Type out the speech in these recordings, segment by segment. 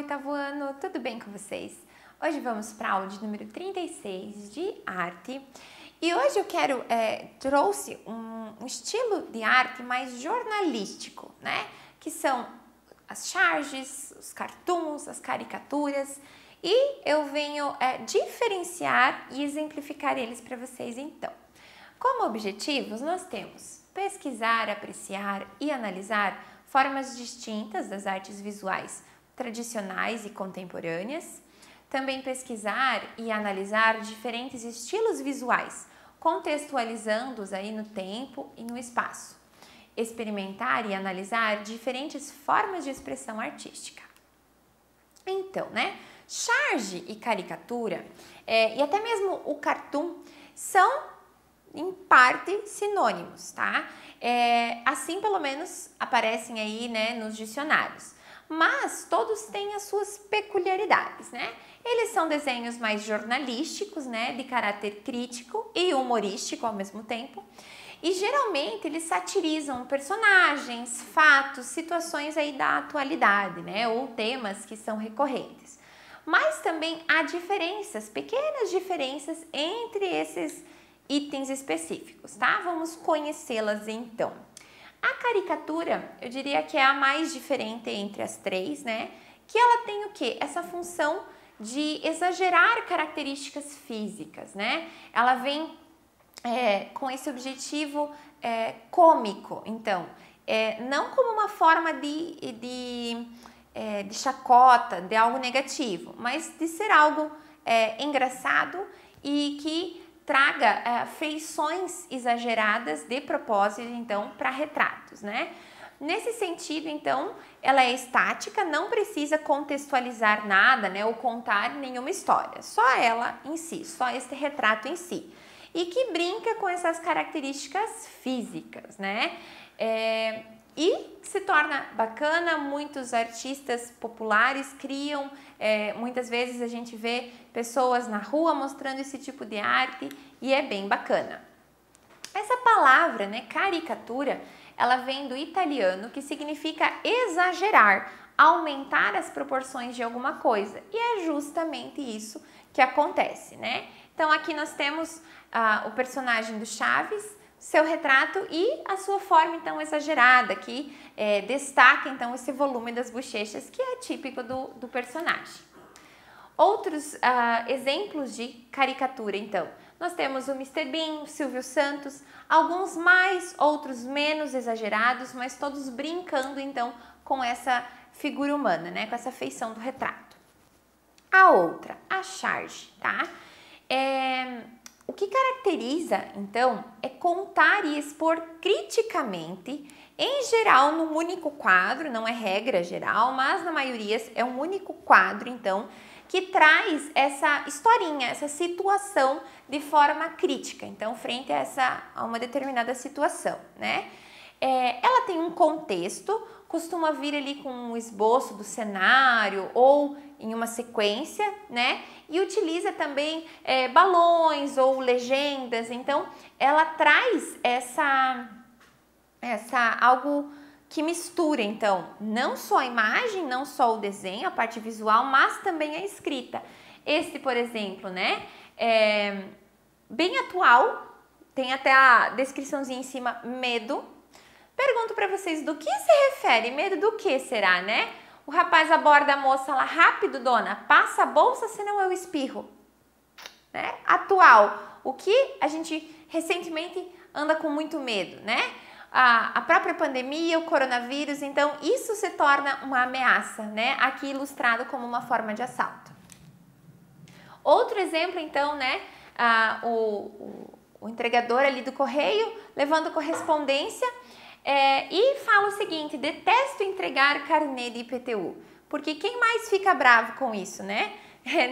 oitavo ano, tudo bem com vocês? Hoje vamos para a aula de número 36 de arte e hoje eu trouxe um estilo de arte mais jornalístico, né? Que são as charges, os cartoons, as caricaturas e eu venho diferenciar e exemplificar eles para vocês então. Como objetivos nós temos pesquisar, apreciar e analisar formas distintas das artes visuais tradicionais e contemporâneas, também pesquisar e analisar diferentes estilos visuais, contextualizando-os aí no tempo e no espaço, experimentar e analisar diferentes formas de expressão artística. Então, charge e caricatura, e até mesmo o cartoon, são em parte sinônimos, tá? Assim pelo menos aparecem aí, nos dicionários. Mas todos têm as suas peculiaridades, né? Eles são desenhos mais jornalísticos, de caráter crítico e humorístico ao mesmo tempo. E geralmente eles satirizam personagens, fatos, situações aí da atualidade, ou temas que são recorrentes. Mas também há diferenças, pequenas diferenças entre esses itens específicos, tá? Vamos conhecê-las então. A caricatura, eu diria que é a mais diferente entre as três, que ela tem o quê? Essa função de exagerar características físicas, Ela vem com esse objetivo cômico, então, não como uma forma de chacota, de algo negativo, mas de ser algo engraçado e que traga feições exageradas de propósito, então, para retratos, Nesse sentido, então, ela é estática, não precisa contextualizar nada, ou contar nenhuma história, só ela em si, só este retrato em si. E que brinca com essas características físicas, E se torna bacana, muitos artistas populares criam, muitas vezes a gente vê pessoas na rua mostrando esse tipo de arte e é bem bacana. Essa palavra, caricatura, ela vem do italiano que significa exagerar, aumentar as proporções de alguma coisa e é justamente isso que acontece, Então aqui nós temos o personagem do Chaves, seu retrato e a sua forma então exagerada, que destaca então esse volume das bochechas que é típico do personagem. Outros exemplos de caricatura então, nós temos o Mr. Bean, o Silvio Santos, alguns mais, outros menos exagerados, mas todos brincando então com essa figura humana, com essa feição do retrato. A outra, a charge, tá? O que caracteriza, então, é contar e expor criticamente, em geral, num único quadro, não é regra geral, mas na maioria é um único quadro, então, que traz essa historinha, essa situação de forma crítica, então, frente a uma determinada situação, Ela tem um contexto, costuma vir ali com um esboço do cenário ou em uma sequência, E utiliza também balões ou legendas, então ela traz essa algo que mistura, então, não só a imagem, não só o desenho, a parte visual, mas também a escrita. Esse, por exemplo, é bem atual, tem até a descriçãozinha em cima, medo. Pergunto para vocês, do que se refere? Medo do que será, O rapaz aborda a moça lá, rápido, dona, passa a bolsa, senão eu espirro. Atual, o que a gente recentemente anda com muito medo, A própria pandemia, o coronavírus, então isso se torna uma ameaça, Aqui ilustrado como uma forma de assalto. Outro exemplo, então, o entregador ali do correio levando correspondência e fala o seguinte: detesto entregar carnê de IPTU, porque quem mais fica bravo com isso,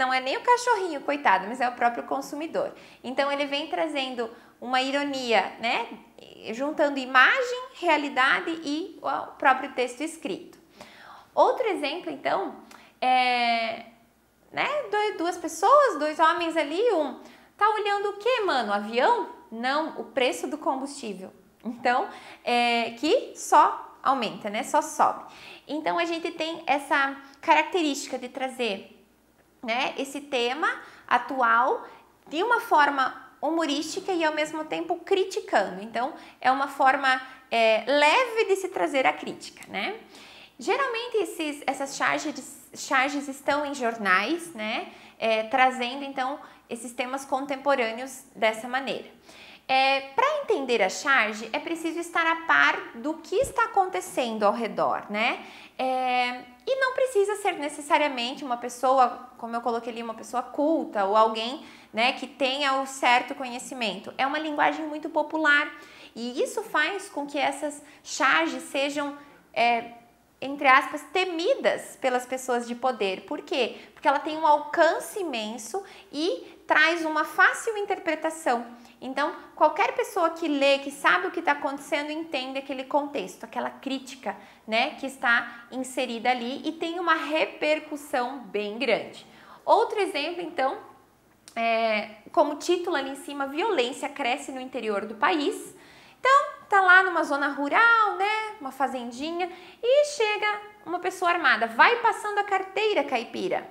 Não é nem o cachorrinho, coitado, mas é o próprio consumidor. Então ele vem trazendo uma ironia, juntando imagem, realidade e o próprio texto escrito. Outro exemplo, então, duas pessoas, dois homens ali, tá olhando o que, mano? Avião? Não, o preço do combustível. Então, que só aumenta, né? Só sobe. Então a gente tem essa característica de trazer, né, esse tema atual de uma forma humorística e ao mesmo tempo criticando. Então é uma forma leve de se trazer a crítica, né? Geralmente essas charges estão em jornais, né? Trazendo então esses temas contemporâneos dessa maneira. Para entender a charge, é preciso estar a par do que está acontecendo ao redor, né? E não precisa ser necessariamente uma pessoa, como eu coloquei ali, uma pessoa culta ou alguém, né, que tenha o certo conhecimento. É uma linguagem muito popular e isso faz com que essas charges sejam, entre aspas, temidas pelas pessoas de poder. Por quê? Porque ela tem um alcance imenso e traz uma fácil interpretação. Então, qualquer pessoa que lê, que sabe o que está acontecendo, entende aquele contexto, aquela crítica, né, que está inserida ali e tem uma repercussão bem grande. Outro exemplo, então, como título ali em cima, violência cresce no interior do país. Então, tá lá numa zona rural, né, uma fazendinha, e chega uma pessoa armada, vai passando a carteira caipira.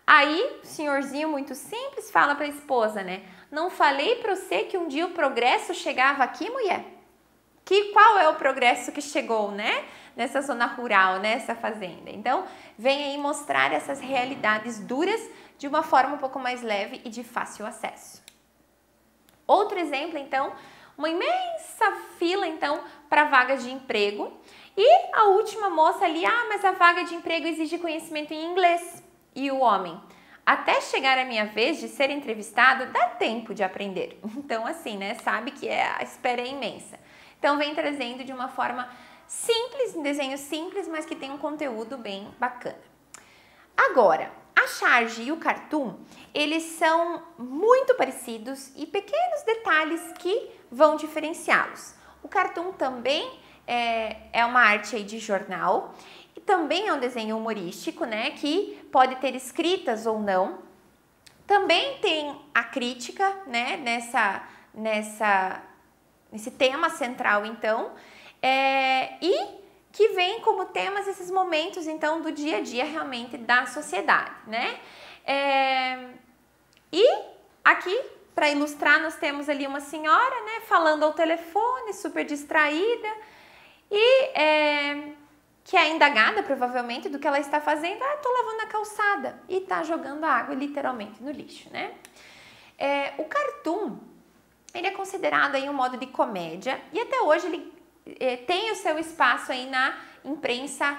Aí, o senhorzinho muito simples fala para a esposa, né, não falei para você que um dia o progresso chegava aqui, mulher? Qual é o progresso que chegou, né, nessa zona rural, nessa fazenda? Então, vem aí mostrar essas realidades duras de uma forma um pouco mais leve e de fácil acesso. Outro exemplo, então, uma imensa fila, então, para vagas de emprego. E a última moça ali, mas a vaga de emprego exige conhecimento em inglês. E o homem, até chegar a minha vez de ser entrevistado, dá tempo de aprender. Então, assim, né, sabe que a espera é imensa. Então, vem trazendo de uma forma simples, um desenho simples, mas que tem um conteúdo bem bacana. Agora, a charge e o cartoon, eles são muito parecidos e pequenos detalhes que vão diferenciá-los. O cartoon também é uma arte aí de jornal e também é um desenho humorístico, né, que pode ter escritas ou não. Também tem a crítica, né, nesse tema central, então, e que vem como temas esses momentos, então, do dia a dia realmente da sociedade, né? E aqui, para ilustrar, nós temos ali uma senhora, né, falando ao telefone, super distraída, e que é indagada, provavelmente, do que ela está fazendo. Tô lavando a calçada, e tá jogando a água, literalmente, no lixo, né? O cartoon, ele é considerado aí um modo de comédia, e até hoje ele tem o seu espaço aí na imprensa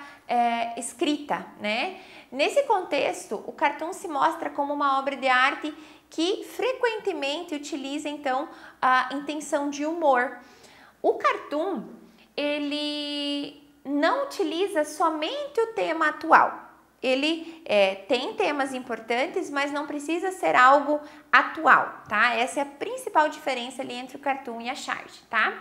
escrita, né? Nesse contexto, o cartoon se mostra como uma obra de arte que frequentemente utiliza, então, a intenção de humor. O cartoon, ele não utiliza somente o tema atual. Ele tem temas importantes, mas não precisa ser algo atual, tá? Essa é a principal diferença ali entre o cartoon e a charge, tá?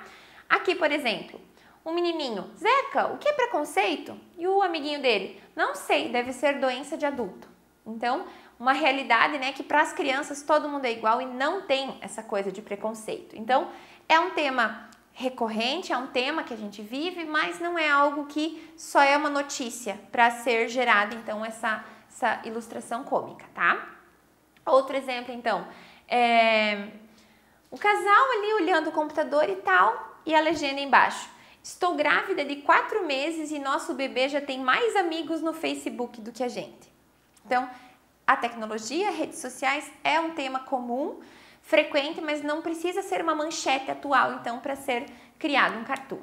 Aqui, por exemplo, um menininho, Zeca, o que é preconceito? E o amiguinho dele, não sei, deve ser doença de adulto. Então, uma realidade, né, que para as crianças todo mundo é igual e não tem essa coisa de preconceito. Então, é um tema recorrente, é um tema que a gente vive, mas não é algo que só é uma notícia para ser gerada, então, essa ilustração cômica, tá? Outro exemplo, então, o casal ali olhando o computador e tal, e a legenda embaixo. Estou grávida de 4 meses e nosso bebê já tem mais amigos no Facebook do que a gente. Então, a tecnologia, redes sociais é um tema comum, frequente, mas não precisa ser uma manchete atual, então, para ser criado um cartoon.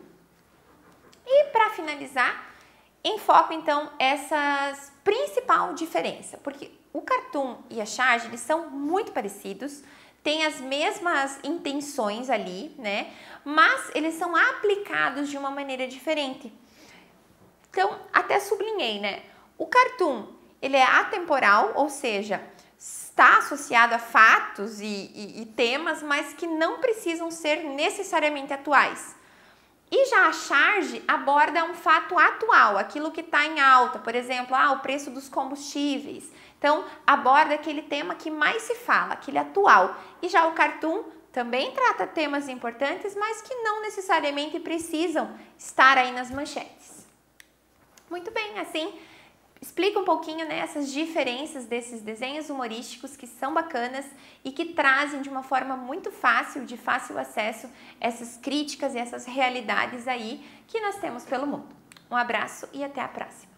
E para finalizar, enfoco, então, essa principal diferença, porque o cartoon e a charge, eles são muito parecidos, têm as mesmas intenções ali, né? Mas eles são aplicados de uma maneira diferente. Então, até sublinhei, né? O cartoon, ele é atemporal, ou seja, está associado a fatos e temas, mas que não precisam ser necessariamente atuais. E já a charge aborda um fato atual, aquilo que está em alta, por exemplo, o preço dos combustíveis. Então, aborda aquele tema que mais se fala, aquele atual. E já o cartoon também trata temas importantes, mas que não necessariamente precisam estar aí nas manchetes. Muito bem, assim explica um pouquinho, né, essas diferenças desses desenhos humorísticos que são bacanas e que trazem de uma forma muito fácil, de fácil acesso, essas críticas e essas realidades aí que nós temos pelo mundo. Um abraço e até a próxima!